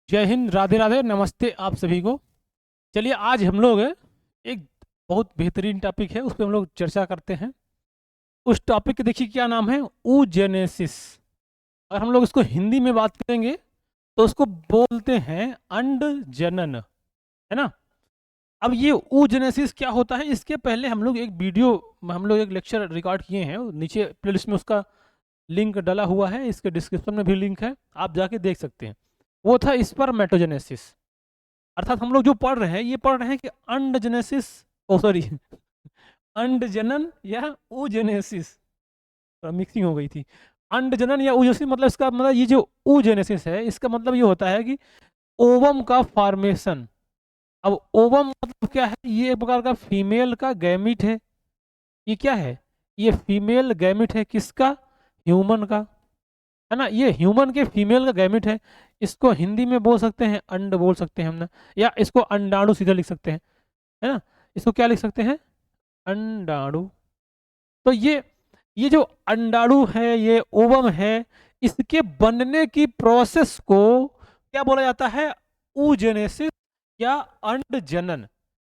जय हिंद, राधे राधे, नमस्ते आप सभी को। चलिए आज हम लोग एक बहुत बेहतरीन टॉपिक है, उस पर हम लोग चर्चा करते हैं। उस टॉपिक के देखिए क्या नाम है, ऊजेनेसिस। अगर हम लोग इसको हिंदी में बात करेंगे तो उसको बोलते हैं अंड जनन, है ना। अब ये ऊजेनेसिस क्या होता है, इसके पहले हम लोग एक वीडियो, हम लोग एक लेक्चर रिकॉर्ड किए हैं, नीचे प्लेलिस्ट में उसका लिंक डला हुआ है, इसके डिस्क्रिप्शन में भी लिंक है, आप जाके देख सकते हैं। वो था स्पर्मेटोजेनेसिस। अर्थात हम लोग जो पढ़ रहे हैं ये पढ़ रहे हैं कि अंडजेनेसिस, ओ सॉरी अंड जनन या oogenesis, मिक्सिंग हो गई थी। अंड जनन या oogenesis मतलब, इसका मतलब ये जो oogenesis है इसका मतलब ये होता है कि ओवम का फॉर्मेशन। अब ओवम मतलब क्या है, ये एक प्रकार का फीमेल का गैमिट है। ये क्या है, ये फीमेल गैमिट है, किसका, ह्यूमन का, है ना। ये ह्यूमन के फीमेल का गैमिट है। इसको हिंदी में बोल सकते हैं अंड बोल सकते हैं हम ना, या इसको अंडाणु सीधा लिख सकते हैं, है ना। इसको क्या लिख सकते हैं, अंडाणु। तो ये जो अंडाणु है, ये ओवम है, इसके बनने की प्रोसेस को क्या बोला जाता है, oogenesis या अंड जनन।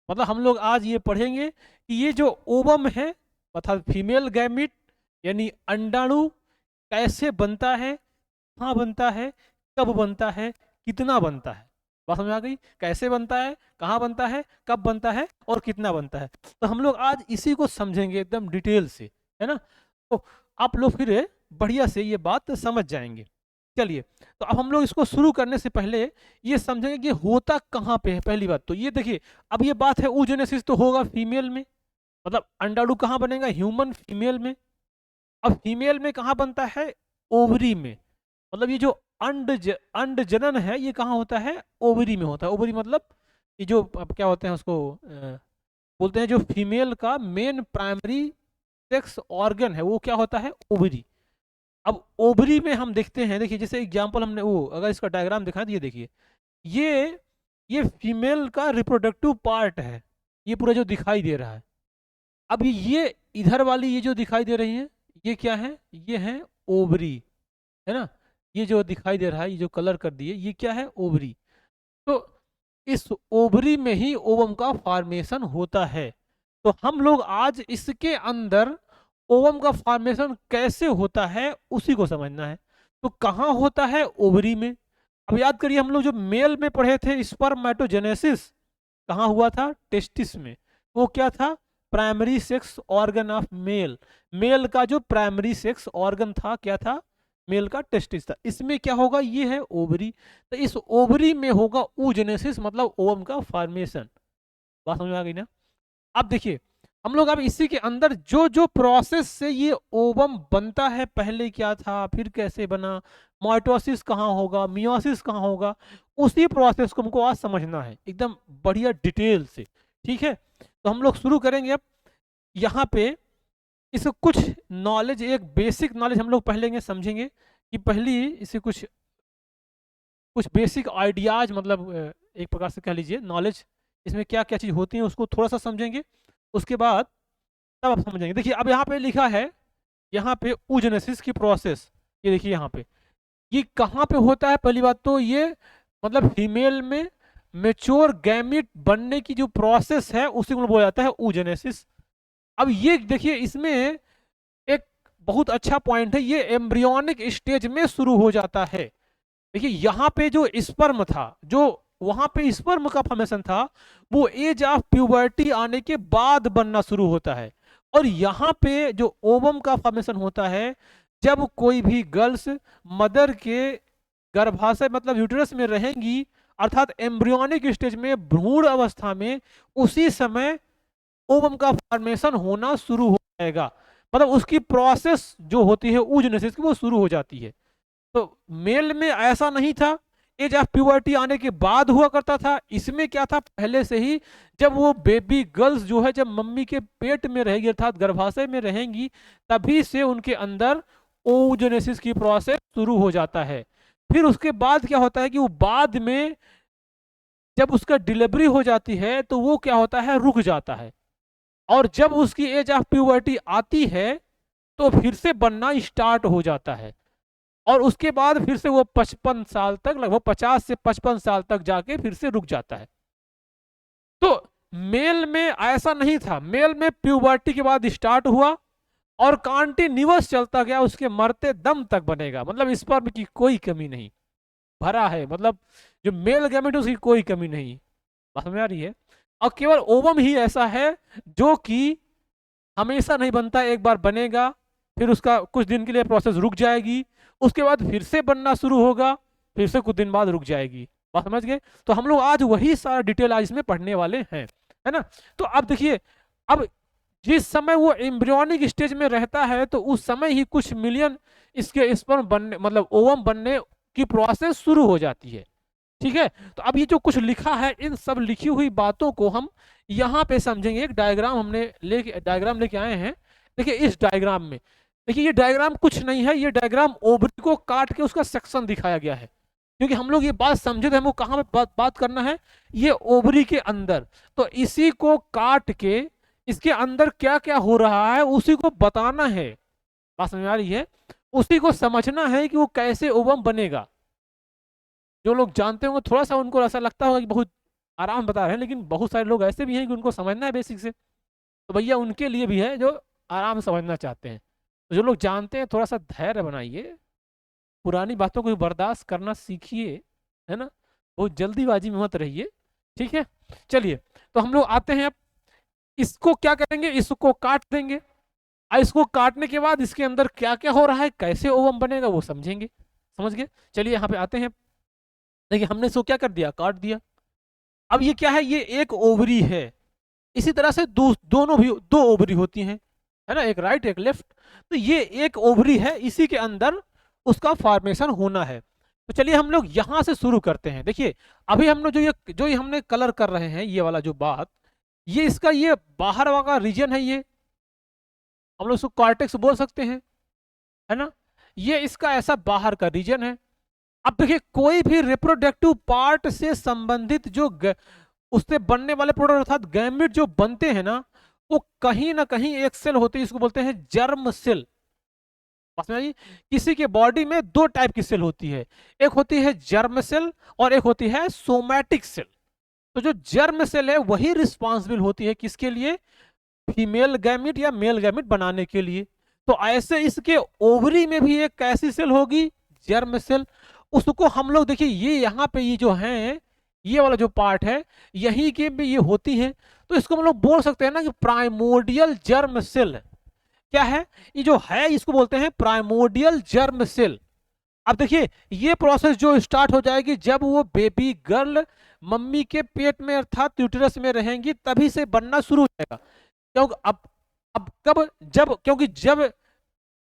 मतलब हम लोग आज ये पढ़ेंगे कि ये जो ओवम है अर्थात फीमेल गैमिट यानी अंडाणु कैसे बनता है, कहाँ बनता है, कब बनता है, कितना बनता है। बात समझ आ गई, कैसे बनता है, कहाँ बनता है, कब बनता है और कितना बनता है। तो हम लोग आज इसी को समझेंगे एकदम डिटेल से, है ना। तो आप लोग फिर बढ़िया से ये बात समझ जाएंगे। चलिए, तो अब हम लोग इसको शुरू करने से पहले ये समझेंगे कि होता कहाँ पे है। पहली बात तो ये देखिए, अब ये बात है oogenesis तो होगा फीमेल में, मतलब अंडाणु कहाँ बनेगा, ह्यूमन फीमेल में। अब फीमेल में कहाँ बनता है, ओवरी में। मतलब ये जो अंड जनन है ये कहाँ होता है, ओवरी में होता है। ओवरी मतलब ये जो अब क्या होते हैं उसको बोलते हैं, जो फीमेल का मेन प्राइमरी सेक्स ऑर्गन है वो क्या होता है, ओवरी। अब ओवरी में हम देखते हैं, देखिए जैसे एग्जांपल हमने वो अगर इसका डायग्राम दिखाएं तो ये देखिए, ये ये फीमेल का रिप्रोडक्टिव पार्ट है, ये पूरा जो दिखाई दे रहा है। अब ये इधर वाली ये जो दिखाई दे रही है ये क्या है, ये है ओवरी, है ना। ये जो दिखाई दे रहा है, ये जो कलर कर दिए, ये क्या है, ओवरी। तो इस ओवरी में ही ओवम का फॉर्मेशन होता है। तो हम लोग आज इसके अंदर ओवम का फॉर्मेशन कैसे होता है उसी को समझना है। तो कहाँ होता है, ओवरी में। अब याद करिए, हम लोग जो मेल में पढ़े थे स्पर्मेटोजेनेसिस, कहाँ हुआ था, टेस्टिस में। वो क्या था, primary sex organ of male. Male का जो प्राइमरी सेक्स ऑर्गन था क्या था, मेल का टेस्टिस था। इसमें क्या होगा, ये है ओवरी। तो इस ओवरी में होगा oogenesis मतलब ओवम का फॉर्मेशन। बात समझ में आ गई ना। अब देखिए, हम लोग अब इसी के अंदर जो जो प्रोसेस से ये ओवम बनता है, पहले क्या था फिर कैसे बना, माइटोसिस कहाँ होगा, मियोसिस कहाँ होगा, उसी प्रोसेस को हमको आज समझना है एकदम बढ़िया डिटेल से। ठीक है, तो हम लोग शुरू करेंगे अब। यहाँ पे इसको कुछ नॉलेज, एक बेसिक नॉलेज हम लोग पहले समझेंगे कि पहली इसे कुछ कुछ बेसिक आइडियाज, मतलब एक प्रकार से कह लीजिए नॉलेज, इसमें क्या क्या चीज़ होती है उसको थोड़ा सा समझेंगे। उसके बाद तब आप समझेंगे। देखिए अब यहाँ पे लिखा है, यहाँ पे oogenesis की प्रोसेस, ये देखिए यहाँ पे ये कहाँ पे होता है। पहली बात तो ये मतलब फीमेल में मेच्योर गैमिट बनने की जो प्रोसेस है उसी को बोला जाता है oogenesis। अब ये देखिए, इसमें एक बहुत अच्छा पॉइंट है, ये एम्ब्रियोनिक स्टेज में शुरू हो जाता है। देखिए यहाँ पे जो स्पर्म था, जो वहां पे स्पर्म का फॉर्मेशन था, वो एज ऑफ प्यूबर्टी आने के बाद बनना शुरू होता है। और यहाँ पे जो ओवम का फॉर्मेशन होता है, जब कोई भी गर्ल्स मदर के गर्भाशय मतलब यूटेरस में रहेंगी, अर्थात एम्ब्रियोनिक स्टेज में, भ्रूण अवस्था में, उसी समय ओवम का फॉर्मेशन होना शुरू हो जाएगा। मतलब उसकी प्रोसेस जो होती है oogenesis की, वो शुरू हो जाती है। तो मेल में ऐसा नहीं था, एज ऑफ प्यूबर्टी आने के बाद हुआ करता था। इसमें क्या था, पहले से ही जब वो बेबी गर्ल्स जो है, जब मम्मी के पेट में रहेगी अर्थात गर्भाशय में रहेंगी, तभी से उनके अंदर oogenesis की प्रोसेस शुरू हो जाता है। फिर उसके बाद क्या होता है कि वो बाद में जब उसका डिलीवरी हो जाती है तो वो क्या होता है, रुक जाता है। और जब उसकी एज ऑफ प्यूबर्टी आती है तो फिर से बनना स्टार्ट हो जाता है। और उसके बाद फिर से वो 55 साल तक, लगभग 50 से 55 साल तक जाके फिर से रुक जाता है। तो मेल में ऐसा नहीं था, मेल में प्यूबर्टी के बाद स्टार्ट हुआ और कंटिन्यूअस चलता गया, उसके मरते दम तक बनेगा, मतलब स्पर्म की कोई कमी नहीं, भरा है, मतलब जो मेल गैमेट उसकी कोई कमी नहीं। बात समझ आ रही है? और केवल ओवम ही ऐसा है जो कि हमेशा नहीं बनता, एक बार बनेगा, फिर उसका कुछ दिन के लिए प्रोसेस रुक जाएगी, उसके बाद फिर से बनना शुरू होगा, फिर से कुछ दिन बाद रुक जाएगी। बात समझ गए? तो हम लोग आज वही सारा डिटेल आज इसमें पढ़ने वाले हैं, है ना। तो अब देखिए, अब जिस समय वो एम्ब्रियोनिक स्टेज में रहता है तो उस समय ही कुछ मिलियन इसके स्पर्म बनने, मतलब ओवम बनने की प्रोसेस शुरू हो जाती है। ठीक है, तो अब ये जो कुछ लिखा है, इन सब लिखी हुई बातों को हम यहाँ पे समझेंगे। एक डायग्राम हमने डायग्राम लेके आए हैं। देखिए इस डायग्राम में, देखिए ये डायग्राम कुछ नहीं है, ये डायग्राम ओवरी को काट के उसका सेक्शन दिखाया गया है, क्योंकि हम लोग ये बात समझे थे हमको कहाँ पे बात करना है, ये ओवरी के अंदर। तो इसी को काट के इसके अंदर क्या क्या हो रहा है उसी को बताना है। बात समझ में आ रही है? उसी को समझना है कि वो कैसे ओवम बनेगा। जो लोग जानते होंगे थोड़ा सा उनको ऐसा लगता होगा कि बहुत आराम बता रहे हैं, लेकिन बहुत सारे लोग ऐसे भी हैं कि उनको समझना है बेसिक से, तो भैया उनके लिए भी है जो आराम से समझना चाहते हैं। तो जो लोग जानते हैं थोड़ा सा धैर्य बनाइए, पुरानी बातों को बर्दाश्त करना सीखिए, है ना, बहुत जल्दीबाजी में मत रहिए। ठीक है, चलिए तो हम लोग आते हैं अब, इसको क्या करेंगे, इसको काट देंगे, और इसको काटने के बाद इसके अंदर क्या क्या हो रहा है, कैसे ओवम बनेगा वो समझेंगे। समझ गए? चलिए यहाँ पे आते हैं। देखिए हमने इसको क्या कर दिया, काट दिया। अब ये क्या है, ये एक ओवरी है। इसी तरह से दोनों भी दो ओवरी होती हैं, है ना, एक राइट एक लेफ्ट। तो ये एक ओवरी है, इसी के अंदर उसका फॉर्मेशन होना है। तो चलिए हम लोग यहां से शुरू करते हैं। देखिए अभी हम लोग जो ये हमने कलर कर रहे हैं, ये वाला जो बात, ये इसका ये बाहर वाला रीजन है, ये हम लोग उसको कॉर्टेक्स बोल सकते हैं, है ना। ये इसका ऐसा बाहर का रीजन है। अब देखिए कोई भी रिप्रोडक्टिव पार्ट से संबंधित जो उससे बनने वाले प्रोडक्ट अर्थात गैमेट जो बनते हैं ना, वो कहीं ना कहीं एक सेल होती है, इसको बोलते हैं जर्म सेल। किसी के बॉडी में दो टाइप की सेल होती है, एक होती है जर्म सेल और एक होती है सोमैटिक सेल। तो जो जर्म सेल है वही रिस्पॉन्सिबल होती है किसके लिए, फीमेल गैमेट या मेल गैमेट बनाने के लिए। तो ऐसे इसके ओवरी में भी एक कैसी सेल होगी, जर्म सेल। उसको हम लोग देखिए ये यहाँ पे ये जो है, ये वाला जो पार्ट है यही के भी ये होती है। तो इसको हम लोग बोल सकते हैं ना कि प्राइमोर्डियल जर्म सेल। क्या है ये जो है, इसको बोलते हैं प्राइमोर्डियल जर्म सेल। अब देखिए ये प्रोसेस जो स्टार्ट हो जाएगी जब वो बेबी गर्ल मम्मी के पेट में अर्थात यूटेरस में रहेंगी, तभी से बनना शुरू हो जाएगा। क्योंकि अब कब, जब, क्योंकि जब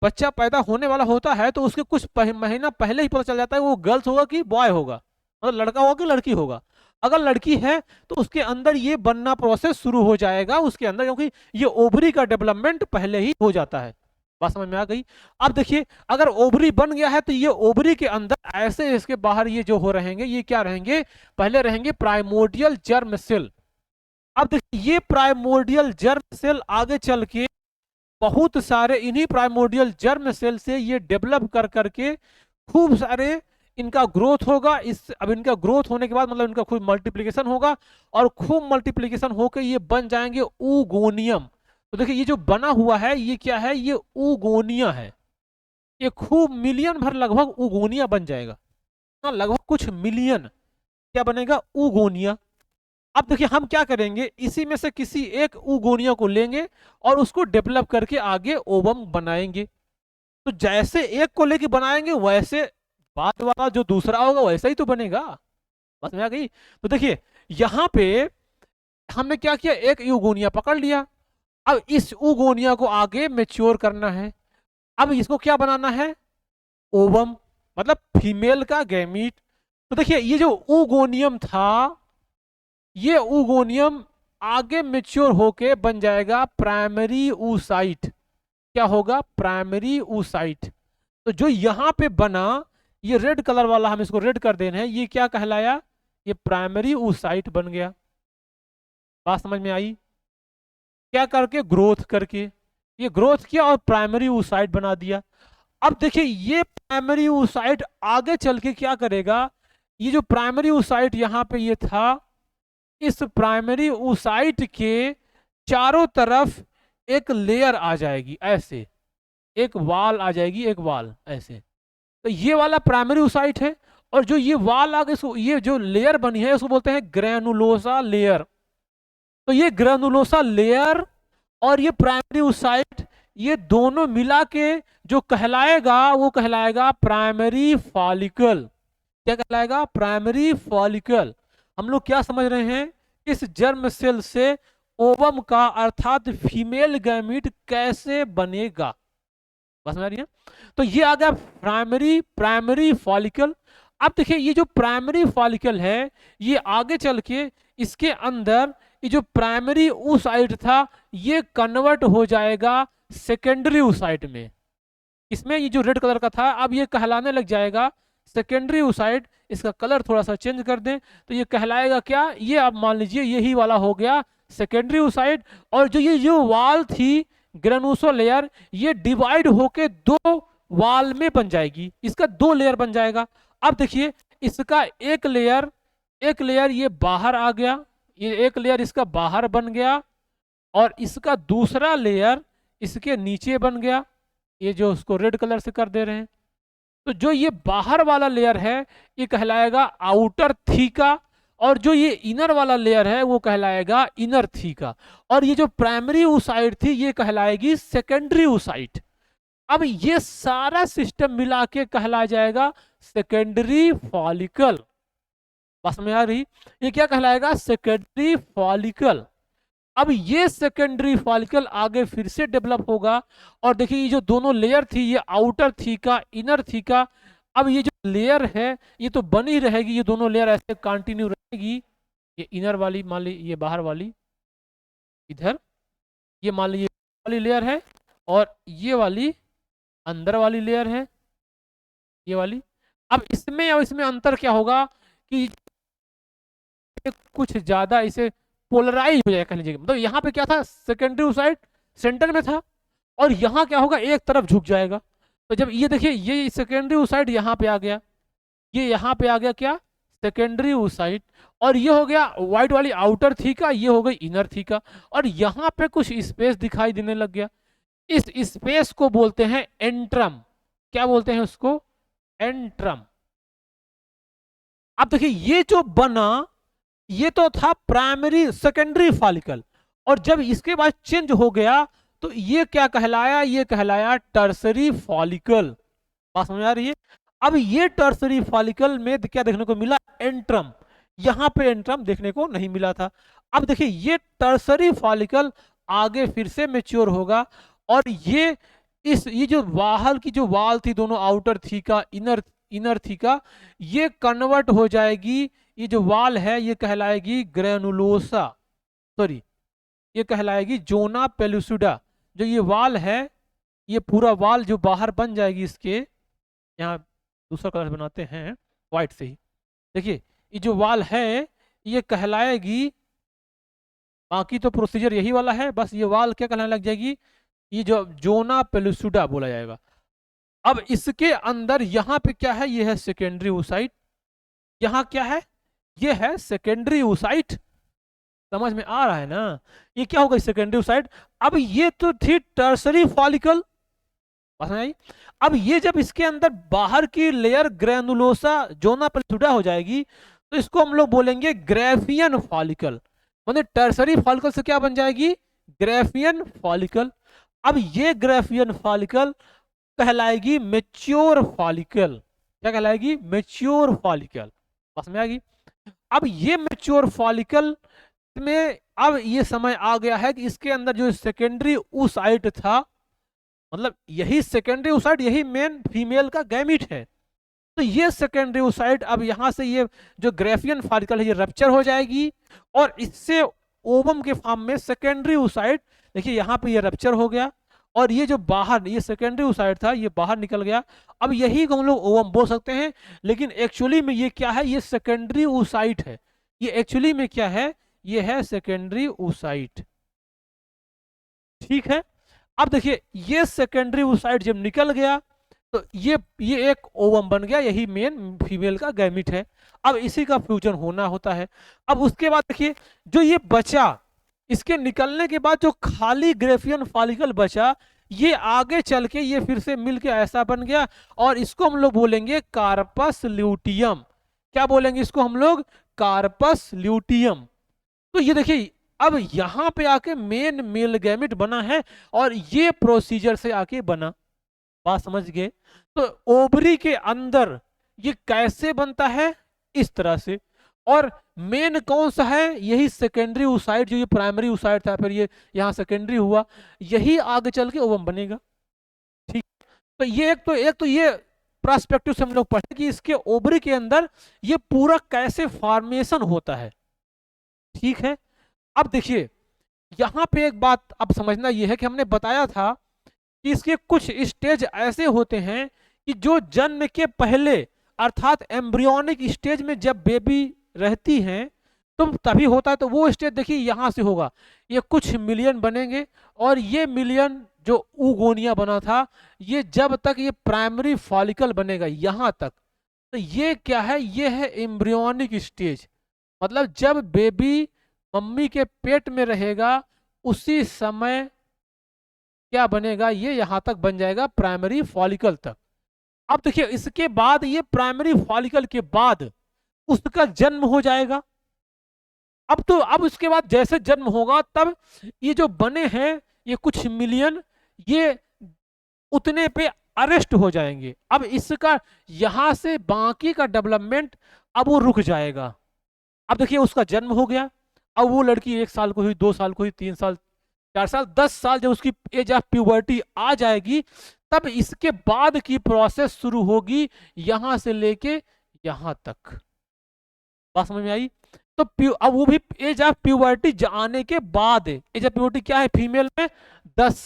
बच्चा पैदा होने वाला होता है तो उसके कुछ महीना पहले ही पता चल जाता है वो गर्ल्स होगा कि बॉय होगा, मतलब लड़का होगा कि लड़की होगा। अगर लड़की है तो उसके अंदर ये बनना प्रोसेस शुरू हो जाएगा उसके अंदर, क्योंकि ये ओवरी का डेवलपमेंट पहले ही हो जाता है। बात समझ में आ गई? अब देखिए अगर ओवरी बन गया है तो ये ओवरी के अंदर ऐसे इसके बाहर ये जो हो रहेंगे, ये क्या रहेंगे, पहले रहेंगे प्राइमोर्डियल जर्म सेल। अब देखिए ये प्राइमोर्डियल जर्म सेल आगे चल के बहुत सारे इन्हीं प्राइमोर्डियल जर्म सेल से ये डेवलप कर करके खूब सारे इनका ग्रोथ होगा। इस अब इनका ग्रोथ होने के बाद मतलब इनका खूब मल्टीप्लिकेशन होगा और खूब मल्टीप्लिकेशन होकर ये बन जाएंगे ऊगोनियम। तो देखिए ये जो बना हुआ है ये क्या है, ये ऊगोनिया है। ये खूब मिलियन भर लगभग ऊगोनिया बन जाएगा ना, लगभग कुछ मिलियन क्या बनेगा, ऊगोनिया। अब देखिए हम क्या करेंगे, इसी में से किसी एक ऊगोनिया को लेंगे और उसको डेवलप करके आगे ओवम बनाएंगे। तो जैसे एक को लेके बनाएंगे वैसे बाद वाला जो दूसरा होगा वैसा ही तो बनेगा। बस में आ गई? तो देखिए यहां पे हमने क्या किया, एक यूगोनिया पकड़ लिया। अब इस ऊगोनिया को आगे मेच्योर करना है। अब इसको क्या बनाना है, ओवम, मतलब फीमेल का गैमीट। तो देखिए ये जो ऊगोनियम था, ये ऊगोनियम आगे मेच्योर होके बन जाएगा प्राइमरी ऊसाइट। क्या होगा, प्राइमरी ऊसाइट। तो जो यहां पे बना ये रेड कलर वाला, हम इसको रेड कर देना है, ये क्या कहलाया, ये प्राइमरी ऊसाइट बन गया। बात समझ में आई? क्या करके, ग्रोथ करके ये ग्रोथ किया और प्राइमरी ऊसाइट बना दिया। अब देखिए ये प्राइमरी oocyte आगे चल के क्या करेगा, ये जो प्राइमरी oocyte यहाँ पे ये था, इस प्राइमरी oocyte के चारों तरफ एक लेयर आ जाएगी, ऐसे एक वाल आ जाएगी, एक वाल ऐसे। तो ये वाला प्राइमरी oocyte है, और जो ये वाल आगे ये जो लेयर बनी है उसको बोलते हैं ग्रेनुलोसा लेयर। तो ये ग्रेनुलोसा लेयर और ये प्राइमरी oocyte, ये दोनों मिला के जो कहलाएगा वो कहलाएगा प्राइमरी फॉलिकल। क्या कहलाएगा? Primary follicle. हम लोग क्या समझ रहे हैं, इस जर्म सेल से ओवम का अर्थात फीमेल गैमीट कैसे बनेगा, बस समझ रही है। तो ये आ गया प्राइमरी फॉलिकल। अब देखिए ये जो प्राइमरी फॉलिकल है, ये आगे चल के इसके अंदर ये जो प्राइमरी oocyte था ये कन्वर्ट हो जाएगा सेकेंडरी oocyte में। इसमें ये जो रेड कलर का था अब ये कहलाने लग जाएगा सेकेंडरी oocyte। इसका कलर थोड़ा सा चेंज कर दें तो ये कहलाएगा क्या, ये आप मान लीजिए यही वाला हो गया सेकेंडरी oocyte। और जो ये जो वाल थी ग्रेनुलोसा लेयर, ये डिवाइड होके दो वाल में बन जाएगी, इसका दो लेयर बन जाएगा। अब देखिए इसका एक लेयर ये बाहर आ गया, ये एक लेयर इसका बाहर बन गया, और इसका दूसरा लेयर इसके नीचे बन गया, ये जो उसको रेड कलर से कर दे रहे हैं। तो जो ये बाहर वाला लेयर है ये कहलाएगा आउटर थीका, और जो ये इनर वाला लेयर है वो कहलाएगा इनर थीका, और ये जो प्राइमरी oocyte थी ये कहलाएगी सेकेंडरी oocyte। अब ये सारा सिस्टम मिला के कहला जाएगा सेकेंडरी फॉलिकल। बस में आ रही, ये क्या कहलाएगा? Secondary follicle. अब ये सेकेंडरी फॉलिकल आगे फिर से डेवलप होगा, और देखिए ये जो दोनों लेयर थी ये आउटर थीका इनर थीका, अब ये जो लेयर है ये तो बनी रहेगी, ये दोनों लेयर ऐसे कंटिन्यू रहेगी। ये इनर वाली मान ली, ये बाहर वाली इधर, ये मान लीजिए वाली लेयर है, और ये वाली अंदर वाली लेयर है, ये वाली। अब इसमें और इसमें अंतर क्या होगा कि कुछ ज्यादा इसे पोलराइज हो जाएगा कह लीजिए। मतलब यहाँ पे क्या था, सेकेंडरी oocyte सेंटर में था, और यहाँ क्या होगा, एक तरफ झुक जाएगा। तो जब ये देखिए ये सेकेंडरी oocyte यहाँ पे आ गया, ये यहाँ पे आ गया क्या, सेकेंडरी oocyte, और ये हो गया व्हाइट वाली आउटर थीका, ये हो गई इनर थीका, और यहाँ पे कुछ स्पेस दिखाई देने लग गया। इस स्पेस को बोलते हैं एंट्रम। क्या बोलते हैं उसको? एंट्रम। अब देखिए ये जो बना ये तो था प्राइमरी सेकेंडरी फॉलिकल, और जब इसके बाद चेंज हो गया तो ये क्या कहलाया, ये कहलाया टर्सरी फॉलिकल। बात समझ आ रही है? अब ये टर्सरी फॉलिकल में क्या देखने को मिला, एंट्रम। यहां पे एंट्रम देखने को नहीं मिला था। अब देखिए ये टर्सरी फॉलिकल आगे फिर से मेच्योर होगा, और ये जो बाहर की जो वाल थी दोनों आउटर थीका इनर थीका, ये कन्वर्ट हो जाएगी, ये जो वाल है ये कहलाएगी ग्रेनुलोसा, सॉरी ये कहलाएगी जोना पेलुसिडा। जो ये वाल है ये पूरा वाल जो बाहर बन जाएगी इसके, यहाँ दूसरा कलर बनाते हैं व्हाइट से ही, देखिए ये जो वाल है ये कहलाएगी, बाकी तो प्रोसीजर यही वाला है, बस ये वाल क्या कहलाने लग जाएगी, ये जो जोना पेलुसिडा बोला जाएगा। अब इसके अंदर यहाँ पे क्या है, ये है सेकेंडरी oocyte, यहाँ क्या है, ये है सेकेंडरी oocyte। समझ में आ रहा है ना? ये क्या होगा सेकेंडरी oocyte। अब ये तो थी टर्सरी फॉलिकल, समझ। अब ये जब इसके अंदर बाहर की लेयर ग्रेनुलोसा जोना पेलुसिडा हो जाएगी तो इसको हम लोग बोलेंगे ग्रेफियन फॉलिकल। मतलब टर्सरी फॉलिकल से क्या बन जाएगी, ग्रेफियन फॉलिकल। अब ये ग्रेफियन फॉलिकल कहलाएगी मेच्योर फॉलिकल। क्या कहलाएगी, मेच्योर फॉलिकल। बस में आ गई। अब ये मेच्योर फॉलिकल में अब ये समय आ गया है कि इसके अंदर जो सेकेंडरी oocyte था, मतलब यही सेकेंडरी oocyte यही मेन फीमेल का गैमीट है, तो ये सेकेंडरी oocyte अब यहां से ये जो ग्रेफियन फॉलिकल है ये रप्चर हो जाएगी, और इससे ओवम के फॉर्म में सेकेंडरी oocyte, देखिए यहाँ पे ये रप्चर हो गया, और ये जो बाहर ये सेकेंडरी oocyte था ये बाहर निकल गया। अब यही को हम लोग ओवम बोल सकते हैं, लेकिन एक्चुअली में ये क्या है, ये सेकेंडरी oocyte है। ये एक्चुअली में क्या है, ये है सेकेंडरी oocyte। ठीक है। अब देखिए ये सेकेंडरी oocyte जब निकल गया तो ये एक ओवम बन गया, यही मेन फीमेल का गैमिट है। अब इसी का फ्यूजन होना होता है। अब उसके बाद देखिए जो ये बचा, इसके निकलने के बाद जो खाली ग्रेफियन फॉलिकल बचा, ये आगे चल के ये फिर से मिलके ऐसा बन गया, और इसको हम लोग बोलेंगे कार्पस ल्यूटियम। क्या बोलेंगे इसको हम लोग? Corpus luteum. तो ये देखिए अब यहां पे आके मेन मेल गैमिट बना है, और ये प्रोसीजर से आके बना। बात समझ गए? तो ओवरी के अंदर ये कैसे बनता है? इस तरह से। और मेन कौन सा है? यही सेकेंडरी oocyte, जो ये प्राइमरी oocyte था, फिर ये यहाँ सेकेंडरी हुआ, यही आगे चल के ओवम बनेगा। ठीक। तो ये एक तो ये प्रोस्पेक्टिव से हम लोग पढ़े कि इसके ओवरी के अंदर ये पूरा कैसे फॉर्मेशन होता है। ठीक है। अब देखिए यहां पे एक बात अब समझना यह है कि हमने बताया था कि इसके कुछ स्टेज ऐसे होते हैं कि जो जन्म के पहले, अर्थात एम्ब्रियोनिक स्टेज में जब बेबी रहती हैं तो तभी होता है। तो वो स्टेज देखिए यहां से होगा, ये कुछ मिलियन बनेंगे, और ये मिलियन जो ऊगोनिया बना था, ये जब तक ये प्राइमरी फॉलिकल बनेगा यहां तक, तो ये क्या है? ये है एम्ब्रियोनिक स्टेज। मतलब जब बेबी मम्मी के पेट में रहेगा उसी समय क्या बनेगा? ये यहां तक बन जाएगा प्राइमरी फॉलिकल तक। अब देखिए इसके बाद ये प्राइमरी फॉलिकल के बाद उसका जन्म हो जाएगा। अब इसके बाद जैसे जन्म होगा तब ये जो बने हैं ये कुछ मिलियन, ये उतने पे अरेस्ट हो जाएंगे। अब इसका यहां से बाकी का डेवलपमेंट अब वो रुक जाएगा। अब देखिए उसका जन्म हो गया, अब वो लड़की 1 साल को हुई, 2 साल को हुई, 3 साल, 4 साल, 10 साल, जब उसकी एज ऑफ प्यूबर्टी आ जाएगी तब इसके बाद की प्रोसेस शुरू होगी यहां से लेके यहां तक। बात समझ में आई? तो अब वो भी एज ऑफ प्यूबर्टी आने के बाद, एज ऑफ प्यूबर्टी क्या है फीमेल में? 10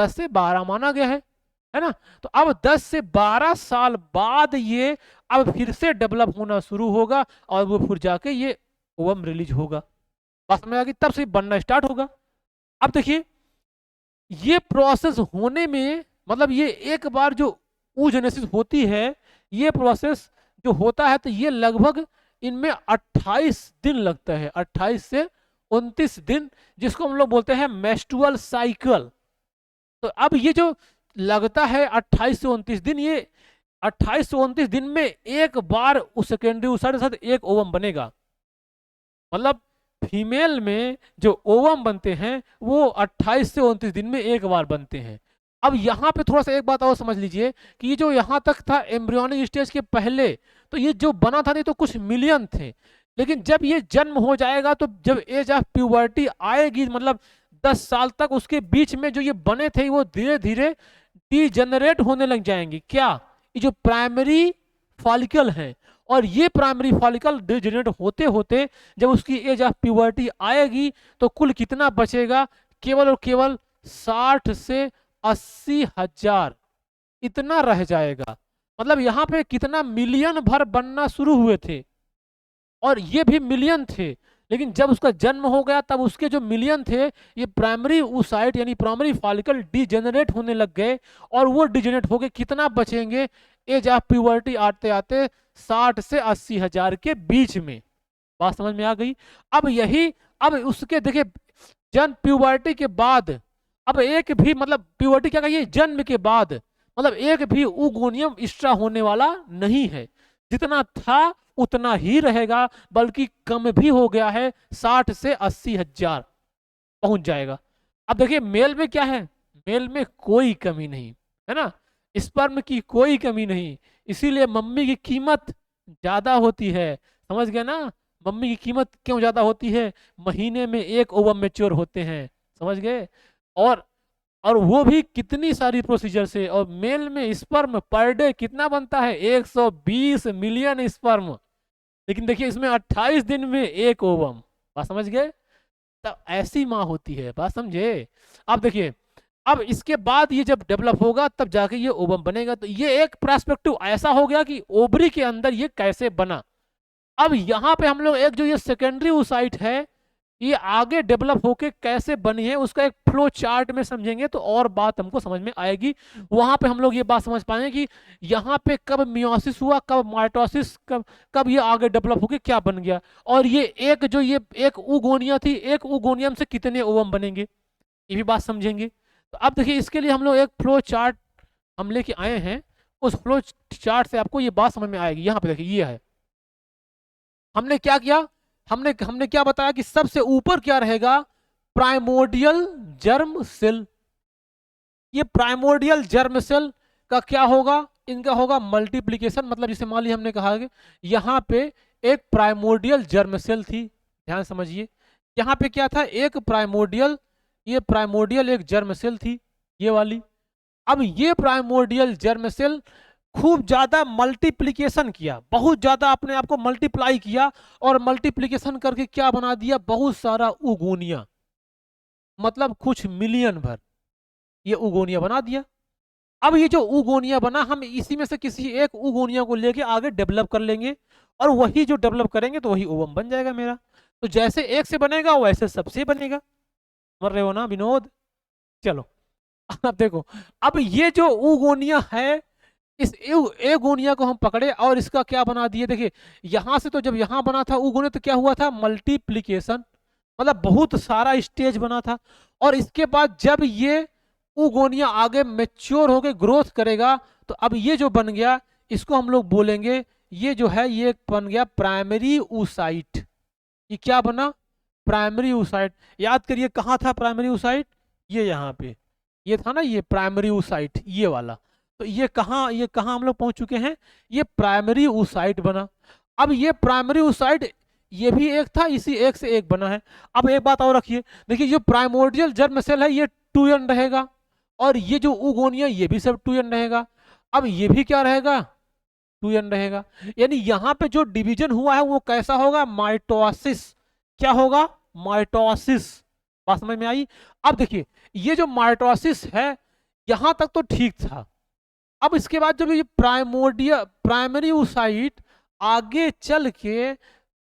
से 12 माना गया है ना? तो अब 10 से 12 साल बाद ये अब फिर से डेवलप होना शुरू होगा, और वो फिर जाके ये ओवम रिलीज होगा। बात समझ आ गई? तब से बनना स्टार्ट होगा। अब देखिए ये प्रोसेस होने में, मतलब ये एक बार जो oogenesis होती है, ये प्रोसेस जो होता है, तो ये लगभग इनमें 28 दिन लगता है, 28 से 29 दिन, जिसको हम लोग बोलते हैं मेस्ट्रुअल साइकिल। तो अब ये जो लगता है 28 से 29 दिन, ये 28 से 29 दिन में एक बार उस सेकेंडरी oocyte के साथ एक ओवम बनेगा। मतलब फीमेल में जो ओवम बनते हैं वो 28 से 29 दिन में एक बार बनते हैं। अब यहाँ पे थोड़ा सा एक बात और समझ लीजिए कि ये जो यहाँ तक था एम्ब्रियोनिक स्टेज के पहले, तो ये जो बना था नहीं तो कुछ मिलियन थे, लेकिन जब ये जन्म हो जाएगा तो जब एज ऑफ प्यूबर्टी आएगी, मतलब 10 साल तक, उसके बीच में जो ये बने थे वो धीरे धीरे डीजेनरेट होने लग जाएंगे। क्या? ये जो प्राइमरी फॉलिकल है, और ये प्राइमरी फॉलिकल डीजेनरेट होते होते जब उसकी एज ऑफ प्यूबर्टी आएगी तो कुल कितना बचेगा? केवल और केवल 60 से 80 हजार इतना रह जाएगा। मतलब यहाँ पे कितना मिलियन भर बनना शुरू हुए थे, और ये भी मिलियन थे, लेकिन जब उसका जन्म हो गया तब उसके जो मिलियन थे ये प्राइमरी oocyte यानी प्राइमरी फॉलिकल डीजेनरेट होने लग गए, और वो डीजेनरेट हो गए, कितना बचेंगे? एज ऑफ प्यूबर्टी आते आते 60 से 80 हजार के बीच में। बात समझ में आ गई? अब उसके देखिए जन्म प्यूबर्टी के बाद, अब एक भी, मतलब प्यूबर्टी क्या कहिए, जन्म के बाद, मतलब एक भी ऊगोनियम एक्स्ट्रा होने वाला नहीं है, जितना था उतना ही रहेगा, बल्कि कम भी हो गया है, 60 से 80 हजार पहुंच जाएगा। अब देखिए मेल में क्या है? मेल में कोई कमी नहीं है ना, स्पर्म की कोई कमी नहीं, इसीलिए मम्मी की कीमत ज्यादा होती है। समझ गए ना? मम्मी की कीमत क्यों ज्यादा होती है? महीने में एक ओवम मैच्योर होते हैं, समझ गए? और और वो भी कितनी सारी प्रोसीजर से। और मेल में स्पर्म पर डे कितना बनता है? 120 मिलियन स्पर्म, लेकिन देखिए इसमें 28 दिन में एक ओवम। बात समझ गए? तब ऐसी माँ होती है। बात समझे? अब देखिए अब इसके बाद ये जब डेवलप होगा तब जाके ये ओवम बनेगा। तो ये एक पर्सपेक्टिव ऐसा हो गया कि ओवरी के अंदर ये कैसे बना। अब यहाँ पे हम लोग एक जो ये सेकेंडरी oocyte है ये आगे डेवलप होके कैसे बनी है उसका एक फ्लो चार्ट में समझेंगे तो और बात हमको समझ में आएगी। वहां पे हम लोग ये बात समझ पाएंगे कि यहाँ पे कब मियोसिस हुआ, कब माइटोसिस, कब कब ये आगे डेवलप होके क्या बन गया, और ये एक उगोनिया थी, एक उगोनियम से कितने ओवम बनेंगे, ये भी बात समझेंगे। तो अब देखिए इसके लिए हम लोग एक फ्लो चार्ट हम लेके आए हैं, उस फ्लो चार्ट से आपको ये बात समझ में आएगी। यहाँ पे देखिए ये है, हमने क्या किया, हमने हमने क्या बताया कि सबसे ऊपर क्या रहेगा, प्राइमोर्डियल जर्म सेल। ये प्राइमोर्डियल जर्म सेल का क्या होगा, इनका होगा मल्टीप्लीकेशन। मतलब जैसे मान ली हमने कहा कि यहाँ पे एक प्राइमोर्डियल जर्म सेल थी, ध्यान समझिए, यहाँ पे क्या था, एक प्राइमोर्डियल, ये प्राइमोर्डियल एक जर्म सेल थी, ये वाली। अब ये प्राइमोर्डियल जर्म सेल खूब ज्यादा मल्टीप्लिकेशन किया, बहुत ज्यादा अपने आप को मल्टीप्लाई किया, और मल्टीप्लिकेशन करके क्या बना दिया, बहुत सारा उगोनिया, मतलब कुछ मिलियन भर ये उगोनिया बना दिया। अब ये जो उगोनिया बना, हम इसी में से किसी एक उगोनिया को लेके आगे डेवलप कर लेंगे, और वही जो डेवलप करेंगे तो वही ओवम बन जाएगा मेरा। तो जैसे एक से बनेगा वैसे सबसे बनेगा। मर रहे हो ना विनोद? चलो अब देखो, अब ये जो उगोनिया है, इस एगोनिया को हम पकड़े और इसका क्या बना दिए। देखिए यहां से तो जब यहां बना था उगोनिया तो क्या हुआ था, मल्टीप्लिकेशन, मतलब बहुत सारा स्टेज बना था। और इसके बाद जब ये उगोनिया आगे मेच्योर होकर ग्रोथ करेगा, तो अब ये जो बन गया इसको हम लोग बोलेंगे, ये जो है ये बन गया प्राइमरी oocyte। ये क्या बना, प्राइमरी oocyte। याद करिए कहाँ था प्राइमरी oocyte, ये यहाँ पे, ये था ना, ये प्राइमरी oocyte ये वाला। तो ये कहाँ हम लोग पहुंच चुके हैं, ये प्राइमरी oocyte बना। अब ये प्राइमरी oocyte ये भी एक था, इसी एक से एक बना है। अब एक बात और रखिए, देखिए जो प्राइमोर्डियल जर्म सेल है ये 2n रहेगा, और ये जो उगोनिया ये भी सब 2n रहेगा। अब ये भी क्या रहेगा, 2n रहेगा। यानी यहाँ पे जो डिवीजन हुआ है वो कैसा होगा, माइटोसिस। क्या होगा, माइटोसिस। बात समझ में आई? अब देखिए ये जो माइटोसिस है यहां तक तो ठीक था। अब इसके बाद जब ये प्राइमरी oocyte आगे चल के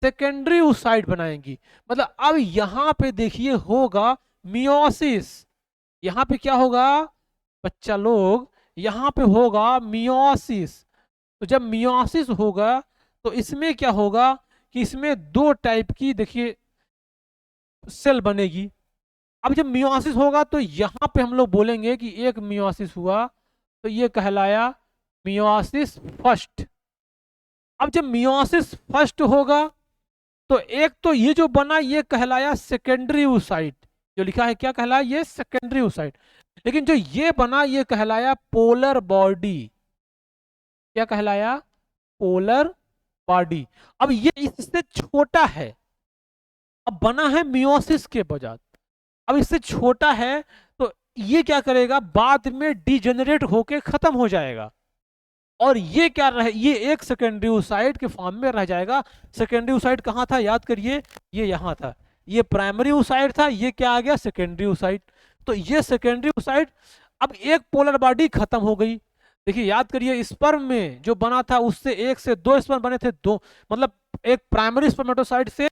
सेकेंडरी oocyte बनाएंगी, मतलब अब यहां पे देखिए होगा मियोसिस। यहां पे क्या होगा बच्चा लोग, यहां पे होगा मियोसिस। तो जब मियोसिस होगा तो इसमें क्या होगा कि इसमें दो टाइप की देखिए सेल बनेगी। अब जब मियोसिस होगा तो यहां पे हम लोग बोलेंगे कि एक मियोसिस हुआ तो ये कहलाया मियोसिस फर्स्ट। अब जब मियोसिस फर्स्ट होगा तो एक तो ये जो बना ये कहलाया सेकेंडरी oocyte, जो लिखा है क्या कहलाया, ये सेकेंडरी oocyte। लेकिन जो ये बना ये कहलाया पोलर बॉडी। क्या कहलाया, पोलर बॉडी। अब ये इससे छोटा है, अब बना है मियोसिस के बजाय, अब इससे छोटा है, तो ये क्या करेगा, बाद में डिजेनरेट होके खत्म हो जाएगा, और ये क्या रहे, ये एक सेकेंडरी oocyte के फॉर्म में रह जाएगा। सेकेंडरी oocyte कहाँ था, याद करिए, ये यहाँ था, ये प्राइमरी oocyte था, ये क्या आ गया, सेकेंडरी oocyte। तो ये सेकेंडरी oocyte, अब एक पोलर बॉडी खत्म हो गई। देखिए याद करिए स्पर्म में जो बना था उससे एक से दो स्पर्म बने थे, दो मतलब एक प्राइमरी स्पर्मेटोसाइट से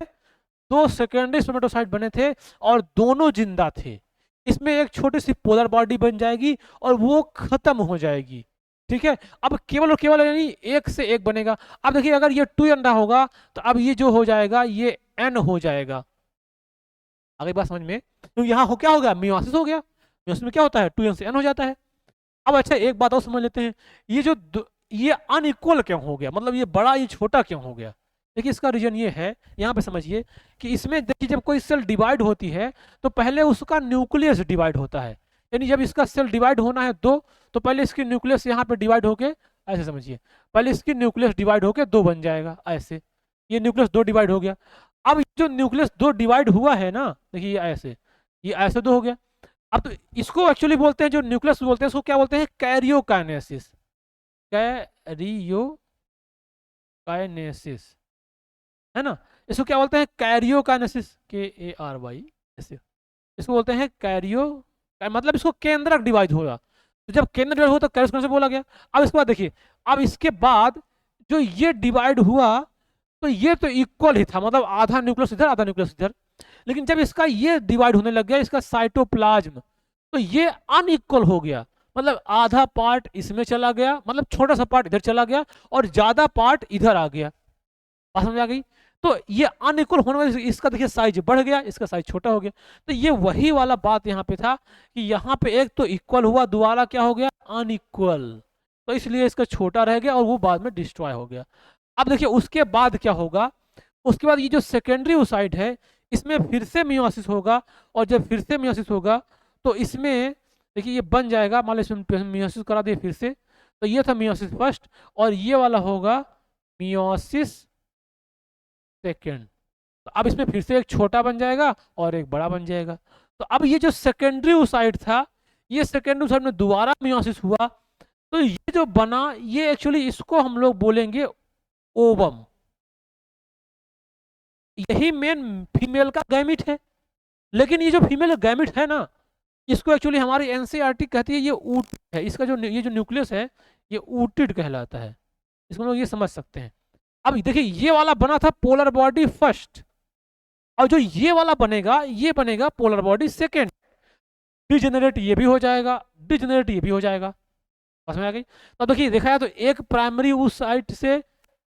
दो सेकेंडरी स्पर्मेटोसाइट बने थे, और दोनों जिंदा थे। इसमें एक छोटी सी पोलर बॉडी बन जाएगी और वो खत्म हो जाएगी। ठीक है, अब केवल और केवल यानी एक से एक बनेगा। अब देखिए अगर ये 2n रहा होगा तो अब ये जो हो जाएगा ये n हो जाएगा। आगे बात समझ में, तो यहाँ हो क्या हो गया, मियोसिस हो गया। मियोसिस में क्या होता है, 2n से n हो जाता है। अब अच्छा एक बात और समझ लेते हैं, ये जो ये अनइक्वल क्यों हो गया, मतलब ये बड़ा ये छोटा क्यों हो गया। देखिए इसका रीजन ये है, यहाँ पे समझिए कि इसमें देखिए जब कोई सेल डिवाइड होती है तो पहले उसका न्यूक्लियस डिवाइड होता है। यानी जब इसका सेल डिवाइड होना है दो, तो पहले इसकी न्यूक्लियस यहाँ पे डिवाइड होके, ऐसे समझिए, पहले इसकी न्यूक्लियस डिवाइड होके दो बन जाएगा ऐसे, ये न्यूक्लियस दो डिवाइड हो गया। अब जो न्यूक्लियस दो डिवाइड हुआ है ना, देखिए ये ऐसे दो हो गया। अब तो इसको एक्चुअली बोलते हैं, जो न्यूक्लियस बोलते हैं उसको क्या बोलते हैं, कैरियोकाइनेसिस। कैरियोकाइनेसिस है ना, इसको क्या बोलते हैं, कैरियोकाइनेसिस, KARY ऐसे, इसको बोलते हैं कैरियो, मतलब इसको केंद्रक डिवाइड होगा। तो जब केंद्र डिवाइड हुआ तो कैरियोकाइनेसिस बोला गया। अब इसके बाद देखिए, अब इसके बाद जो ये डिवाइड हुआ तो ये तो इक्वल ही था, मतलब आधा न्यूक्लियस इधर आधा न्यूक्लियस इधर। लेकिन जब इसका ये डिवाइड होने लग गया, इसका साइटोप्लाज्म, तो ये अनइक्वल हो गया, मतलब आधा पार्ट इसमें चला गया, मतलब छोटा सा पार्ट इधर चला गया और ज्यादा पार्ट इधर आ गया। बात समझ आ गई? तो ये अनइक्वल होने वजह से इसका देखिए साइज बढ़ गया, इसका साइज छोटा हो गया। तो ये वही वाला बात यहाँ पे था कि यहाँ पे एक तो इक्वल हुआ, दोबारा क्या हो गया, अनइक्वल, तो इसलिए इसका छोटा रह गया और वो बाद में डिस्ट्रॉय हो गया। अब देखिए उसके बाद क्या होगा, उसके बाद ये जो सेकेंडरी ओसाइट है इसमें फिर से मियोसिस होगा, और जब फिर से मियोसिस होगा तो इसमें देखिए ये बन जाएगा, मान लो इसमें मियोसिस करा दिए फिर से, तो ये था मियोसिस फर्स्ट और ये वाला होगा मियोसिस सेकेंड। तो अब इसमें फिर से एक छोटा बन जाएगा और एक बड़ा बन जाएगा। तो अब ये जो सेकेंडरी ओसाइट था, ये सेकेंडरी ओसाइट में दोबारा मियोसिस हुआ, तो ये जो बना, ये एक्चुअली इसको हम लोग बोलेंगे ओवम। यही मेन फीमेल का गैमिट है। लेकिन ये जो फीमेल गैमिट है ना, इसको एक्चुअली हमारी एनसीईआरटी कहती है ये ऊट है, इसका जो ये जो न्यूक्लियस है ये ऊटिड कहलाता है, इसको लोग ये समझ सकते हैं। अब देखिए ये वाला बना था पोलर बॉडी फर्स्ट, और जो ये वाला बनेगा ये बनेगा पोलर बॉडी सेकेंड। डिजेनरेट ये भी हो जाएगा, डिजेनरेट ये भी हो जाएगा। समझ में आ गई? तो देखिए देखा है तो एक प्राइमरी oocyte से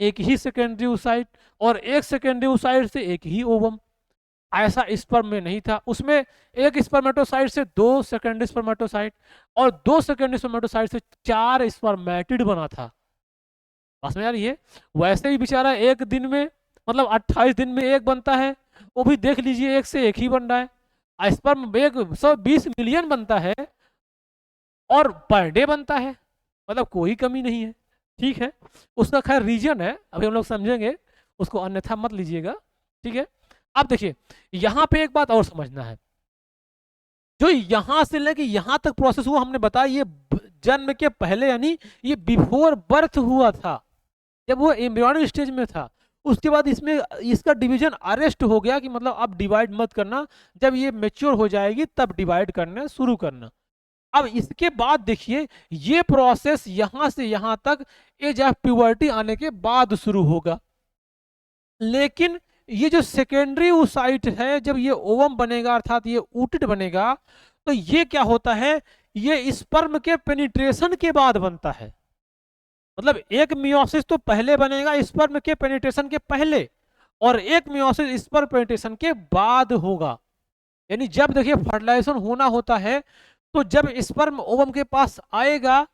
एक ही सेकेंडरी oocyte और एक सेकेंडरी oocyte से एक ही ओवम। ऐसा स्पर्म में नहीं था, उसमें एक स्पर्मेटोसाइट से दो सेकेंडरी स्पर्मेटोसाइट और दो सेकेंडरी स्पर्मेटोसाइट से 4 स्पर्मेटिड बना था। बस में यार ये वैसे ही बेचारा एक दिन में मतलब 28 दिन में एक बनता है, वो भी देख लीजिए एक से एक ही बन रहा है। स्पर्म एक 120 मिलियन बनता है और पर डे बनता है, मतलब कोई कमी नहीं है। ठीक है, उसका खैर रीजन है, अभी हम लोग समझेंगे उसको, अन्यथा मत लीजिएगा। ठीक है, अब देखिए यहां पे एक बात और समझना है, जो यहां से लेके यहां तक प्रोसेस हुआ हमने बताया ये जन्म के पहले, यानी ये बिफोर बर्थ हुआ था, जब वो एम्ब्रियोनिक स्टेज में था। उसके बाद इसमें इसका डिवीजन अरेस्ट हो गया कि मतलब अब डिवाइड मत करना, जब ये मेच्योर हो जाएगी तब डिवाइड करना शुरू करना। अब इसके बाद देखिए ये प्रोसेस यहां से यहां तक एज ऑफ प्यूबर्टी आने के बाद शुरू होगा। लेकिन ये जो सेकेंडरी oocyte है, जब ये ओवम बनेगा अर्थात ये ऊटिड बनेगा, तो ये क्या होता है, ये स्पर्म के पेनिट्रेशन के बाद बनता है। मतलब एक मियोसिस तो पहले बनेगा स्पर्म के पेनिट्रेशन के पहले, और एक मियोसिस स्पर्म पेनिट्रेशन के बाद होगा। यानी जब देखिए फर्टिलाइजेशन होना होता है, तो जब स्पर्म ओवम के पास आएगा,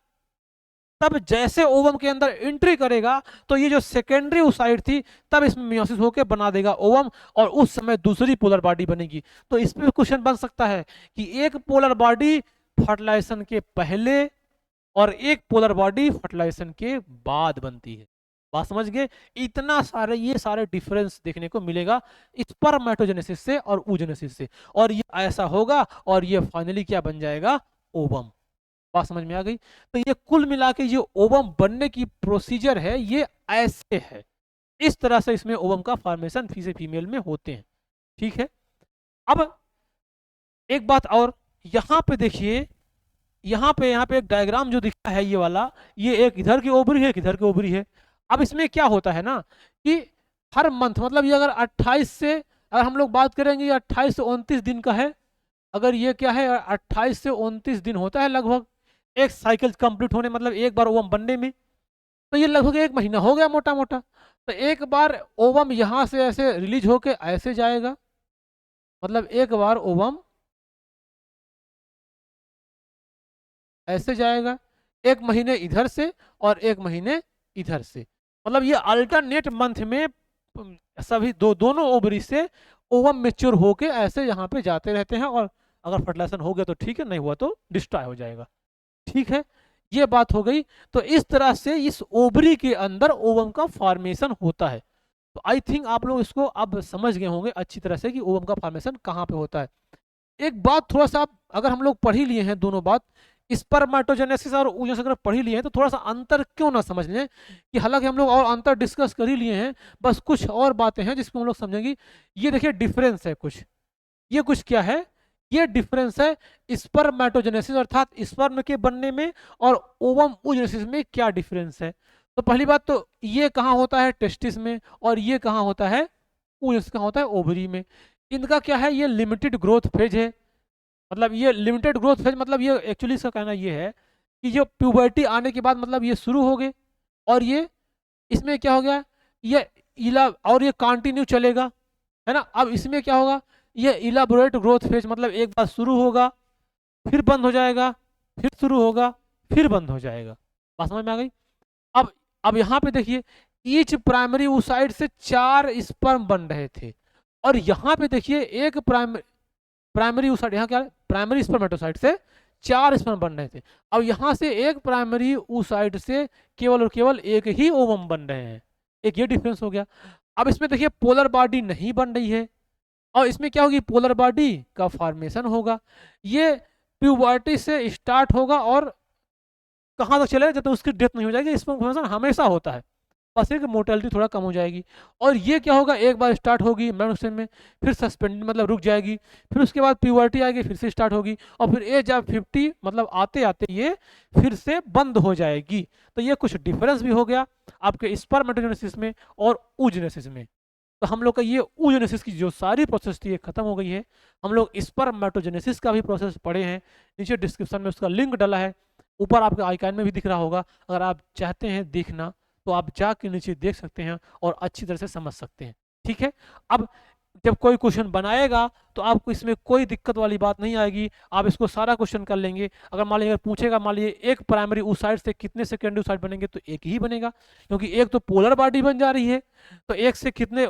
तब जैसे ओवम के अंदर एंट्री करेगा तो ये जो सेकेंडरी oocyte थी तब इसमें मियोसिस होकर बना देगा ओवम, और उस समय दूसरी पोलर बॉडी बनेगी। तो इस पे क्वेश्चन बन सकता है कि एक पोलर बॉडी फर्टिलाइजेशन के पहले और एक पोलर बॉडी फर्टिलाइजेशन के बाद बनती है। बात समझ गए? इतना सारे ये सारे डिफरेंस देखने को मिलेगा स्पर्मेटोजेनेसिस से और oogenesis से, और ये ऐसा होगा और ये फाइनली क्या बन जाएगा, ओवम। बात समझ में आ गई? तो ये कुल मिला के जो ओवम बनने की प्रोसीजर है ये ऐसे है, इस तरह से इसमें ओवम का फॉर्मेशन फीमेल में होते हैं। ठीक है, अब एक बात और यहाँ पे देखिए, यहाँ पे एक डायग्राम जो दिखा है ये वाला, ये एक इधर की ओवरी है, एक इधर की ओवरी है। अब इसमें क्या होता है ना कि हर मंथ, मतलब ये अगर 28 से, अगर हम लोग बात करेंगे ये 28 से 29 दिन का है, अगर ये क्या है 28 से 29 दिन होता है लगभग एक साइकिल कंप्लीट होने, मतलब एक बार ओवम बनने में, तो ये लगभग 1 महीना हो गया मोटा मोटा। तो एक बार ओवम यहाँ से ऐसे रिलीज होके ऐसे जाएगा, मतलब एक बार ओवम ऐसे जाएगा, 1 महीने इधर से और 1 महीने इधर से, मतलब ये अल्टरनेट मंथ में सभी दोनों ओवरी से ओवम मेच्योर होके ऐसे यहाँ पे जाते रहते हैं, और अगर फर्टिलाइजेशन हो गया तो ठीक है, नहीं हुआ तो डिस्ट्रॉय हो जाएगा। ठीक है, ये बात हो गई। तो इस तरह से इस ओवरी के अंदर ओवम का फॉर्मेशन होता है। तो आई थिंक आप लोग इसको अब समझ गए होंगे अच्छी तरह से कि ओवम का फॉर्मेशन कहाँ पे होता है। एक बात थोड़ा सा अगर हम लोग पढ़ ही लिए हैं दोनों बात, स्पर्मेटोजेनेसिस और oogenesis अगर पढ़ ही लिए हैं, तो थोड़ा सा अंतर क्यों ना समझ लें, कि हालांकि हम लोग और अंतर डिस्कस कर ही लिए हैं, बस कुछ और बातें हैं जिसको हम लोग समझेंगे। ये देखिए डिफरेंस है कुछ, ये कुछ क्या है, ये डिफरेंस है स्पर्मेटोजेनेसिस अर्थात स्पर्म के बनने में और ओवम oogenesis में क्या डिफरेंस है। तो पहली बात तो ये कहाँ होता है, टेस्टिस में, और ये कहाँ होता है, oogenesis कहाँ होता है, ओवरी में। इनका क्या है, ये लिमिटेड ग्रोथ फेज है। मतलब ये लिमिटेड ग्रोथ फेज मतलब ये एक्चुअली इसका कहना ये है कि जो प्यूबर्टी आने के बाद मतलब ये शुरू हो गए, और ये इसमें क्या हो गया, ये इला और ये कंटिन्यू चलेगा, है ना। अब इसमें क्या होगा, ये इलाबोरेट ग्रोथ फेज मतलब एक बार शुरू होगा, फिर बंद हो जाएगा, फिर शुरू होगा, फिर बंद हो जाएगा। बात समझ में आ गई। अब अब यहाँ पे देखिए, ईच प्राइमरी oocyte से 4 स्पर्म बन रहे थे, और यहाँ पे देखिए एक प्राइमरी oocyte, यहाँ क्या है, प्राइमरी स्पर्मेटोसाइट से 4 स्पर्म बन रहे थे। अब यहाँ से एक प्राइमरी oocyte से केवल और केवल एक ही ओवम बन रहे हैं, एक ये डिफरेंस हो गया। अब इसमें देखिए पोलर बॉडी नहीं बन रही है, और इसमें क्या होगी, पोलर बॉडी का फॉर्मेशन होगा। ये प्यूबर्टी से स्टार्ट होगा और कहाँ तक चलेगा, जब तक उसकी डेथ नहीं हो जाएगी। इसमें फॉर्मेशन हमेशा होता है, बस एक मोर्टेलिटी थोड़ा कम हो जाएगी। और ये क्या होगा, एक बार स्टार्ट होगी मेनोसेम में, फिर सस्पेंड मतलब रुक जाएगी, फिर उसके बाद प्यूबर्टी आएगी, फिर से स्टार्ट होगी, और फिर एज ऑफ 50 मतलब आते आते ये फिर से बंद हो जाएगी। तो ये कुछ डिफरेंस भी हो गया आपके स्पर्मेटोजेनेसिस में और oogenesis में। तो हम लोग का ये oogenesis की जो सारी प्रोसेस थी ये खत्म हो गई है। हम लोग स्पर्मेटोजेनेसिस का भी प्रोसेस पढ़े हैं, नीचे डिस्क्रिप्शन में उसका लिंक डाला है, ऊपर आपके आइकन में भी दिख रहा होगा। अगर आप चाहते हैं देखना तो आप जाके नीचे देख सकते हैं और अच्छी तरह से समझ सकते हैं। ठीक है। अब जब कोई क्वेश्चन बनाएगा तो आपको इसमें कोई दिक्कत वाली बात नहीं आएगी, आप इसको सारा क्वेश्चन कर लेंगे। अगर मान लीजिए पूछेगा, मान लीजिए एक प्राइमरी oocyte से कितने सेकेंडरी oocyte बनेंगे, तो एक ही बनेगा, क्योंकि एक तो पोलर बॉडी बन जा रही है, तो एक से कितने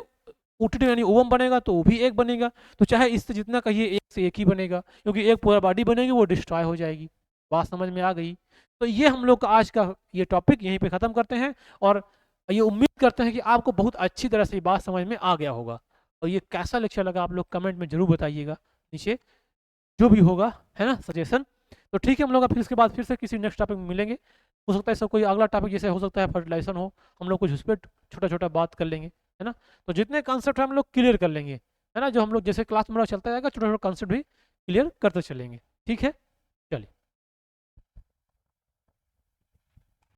ऊतक यानी ओवम बनेगा, तो वो भी एक बनेगा। तो चाहे इससे जितना कहिए एक से एक ही बनेगा, क्योंकि एक पोलर बॉडी बनेगी वो डिस्ट्रॉय हो जाएगी। बात समझ में आ गई। तो ये हम लोग का आज का ये टॉपिक यहीं पे ख़त्म करते हैं, और ये उम्मीद करते हैं कि आपको बहुत अच्छी तरह से ये बात समझ में आ गया होगा। और ये कैसा लेक्चर लगा आप लोग कमेंट में ज़रूर बताइएगा नीचे, जो भी होगा, है ना, सजेशन। तो ठीक है, हम लोग फिर इसके बाद फिर से किसी नेक्स्ट टॉपिक में मिलेंगे। हो सकता है सब कोई अगला टॉपिक जैसे हो सकता है फर्टिलाइजेशन हो, हम लोग कुछ उस पर छोटा छोटा बात कर लेंगे, है ना। तो जितने कॉन्सेप्ट हम लोग क्लियर कर लेंगे, है ना, जो हम लोग जैसे क्लास में चलता जाएगा, छोटा छोटा कॉन्सेप्ट भी क्लियर करते चलेंगे। ठीक है।